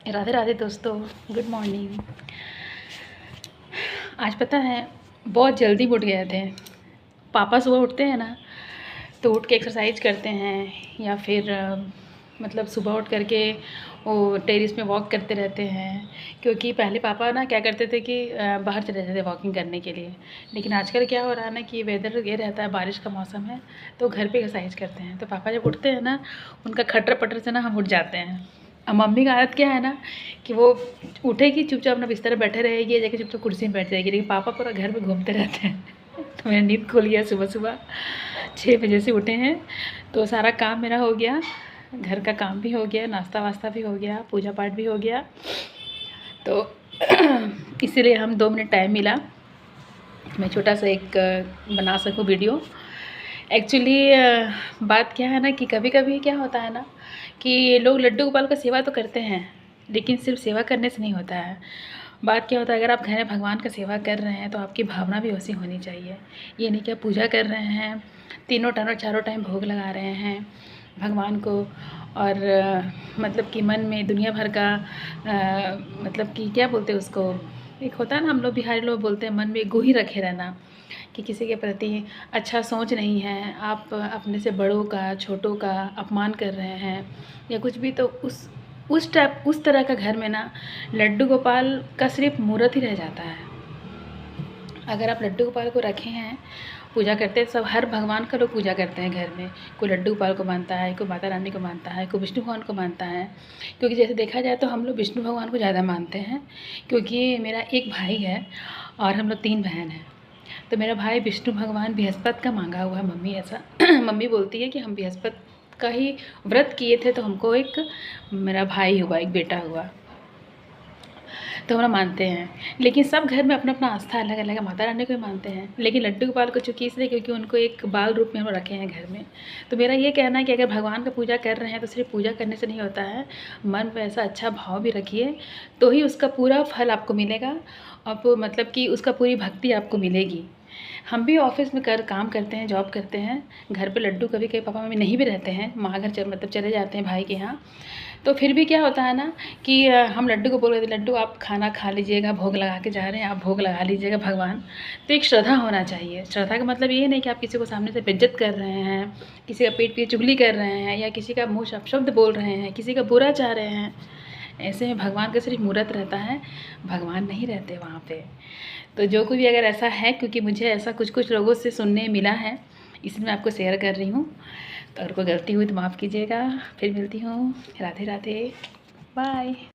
राधे राधे दोस्तों, good morning. आज पता है बहुत जल्दी उठ गए थे। पापा सुबह उठते हैं ना तो उठ के एक्सरसाइज करते हैं या फिर मतलब सुबह उठ करके वो टेरेस में वॉक करते रहते हैं। क्योंकि पहले पापा ना क्या करते थे कि बाहर चले जाते थे वॉकिंग करने के लिए। लेकिन आजकल क्या हो रहा है ना कि वेदर ये रहता है, बारिश का मौसम है तो घर पे एक्सरसाइज करते हैं। तो पापा जब उठते हैं ना उनका खटर पटर से ना हम उठ जाते हैं। अब मम्मी का आदत क्या है ना कि वो उठेगी चुपचाप अपना बिस्तर में बैठे रहेगी, जाके चुपचाप कुर्सी में बैठ जाएगी। लेकिन पापा पूरा घर में घूमते रहते हैं तो मैंने नींद खोली है। सुबह सुबह 6 बजे से उठे हैं तो सारा काम मेरा हो गया, घर का काम भी हो गया, नाश्ता वास्ता भी हो गया, पूजा पाठ भी हो गया। तो इसीलिए हम 2 मिनट टाइम मिला, मैं छोटा सा एक बना सकूं वीडियो। एक्चुअली बात क्या है ना कि कभी कभी क्या होता है ना कि लोग लड्डू गोपाल का सेवा तो करते हैं, लेकिन सिर्फ सेवा करने से नहीं होता है। बात क्या होता है, अगर आप घर में भगवान का सेवा कर रहे हैं तो आपकी भावना भी वैसी होनी चाहिए। ये नहीं कि आप पूजा कर रहे हैं, तीनों टाइम और चारों टाइम भोग लगा रहे हैं भगवान को, और मतलब कि मन में दुनिया भर का मतलब कि क्या बोलते हैं उसको, एक होता है ना, हम लोग बिहारी लोग बोलते हैं मन में गू ही रखे रहना कि किसी के प्रति अच्छा सोच नहीं है, आप अपने से बड़ों का छोटों का अपमान कर रहे हैं या कुछ भी। तो उस तरह का घर में ना लड्डू गोपाल का सिर्फ मूर्त ही रह जाता है। अगर आप लड्डू गोपाल को रखे हैं, पूजा करते हैं, सब हर भगवान का लोग पूजा करते हैं घर में। कोई लड्डू गोपाल को मानता है, कोई माता रानी को मानता है, कोई विष्णु भगवान को मानता है। क्योंकि जैसे देखा जाए तो हम लोग विष्णु भगवान को ज़्यादा मानते हैं, क्योंकि मेरा एक भाई है और हम लोग 3 बहन हैं। तो मेरा भाई विष्णु भगवान बृहस्पति का मांगा हुआ है। मम्मी ऐसा मम्मी बोलती है कि हम बृहस्पति का ही व्रत किए थे तो हमको एक मेरा भाई हुआ, एक बेटा हुआ, तो हम लोग मानते हैं। लेकिन सब घर में अपना अपना आस्था अलग अलग है। माता रानी को भी मानते हैं, लेकिन लड्डू गोपाल को चूँकि इसलिए क्योंकि उनको एक बाल रूप में हम रखे हैं घर में। तो मेरा ये कहना है कि अगर भगवान का पूजा कर रहे हैं तो सिर्फ पूजा करने से नहीं होता है, मन में ऐसा अच्छा भाव भी रखिए तो ही उसका पूरा फल आपको मिलेगा। और मतलब कि उसका पूरी भक्ति आपको मिलेगी। हम भी ऑफिस में काम करते हैं, जॉब करते हैं। घर पे लड्डू कभी कभी पापा मम्मी नहीं भी रहते हैं, माँ घर मतलब चले जाते हैं भाई के यहाँ। तो फिर भी क्या होता है ना कि हम लड्डू को बोल रहे थे, लड्डू आप खाना खा लीजिएगा, भोग लगा के जा रहे हैं, आप भोग लगा लीजिएगा भगवान। तो एक श्रद्धा होना चाहिए। श्रद्धा का मतलब ये नहीं कि आप किसी को सामने से बेइज्जत कर रहे हैं, किसी का पेट पे चुगली कर रहे हैं या किसी का मुँह अपशब्द बोल रहे हैं, किसी का बुरा चाह रहे हैं। ऐसे में भगवान का सिर्फ मूर्त रहता है, भगवान नहीं रहते वहाँ पे। तो जो कोई भी अगर ऐसा है, क्योंकि मुझे ऐसा कुछ कुछ लोगों से सुनने मिला है, इसलिए मैं आपको शेयर कर रही हूँ। तो अगर कोई गलती हुई तो माफ़ कीजिएगा। फिर मिलती हूँ। राधे राधे, बाय।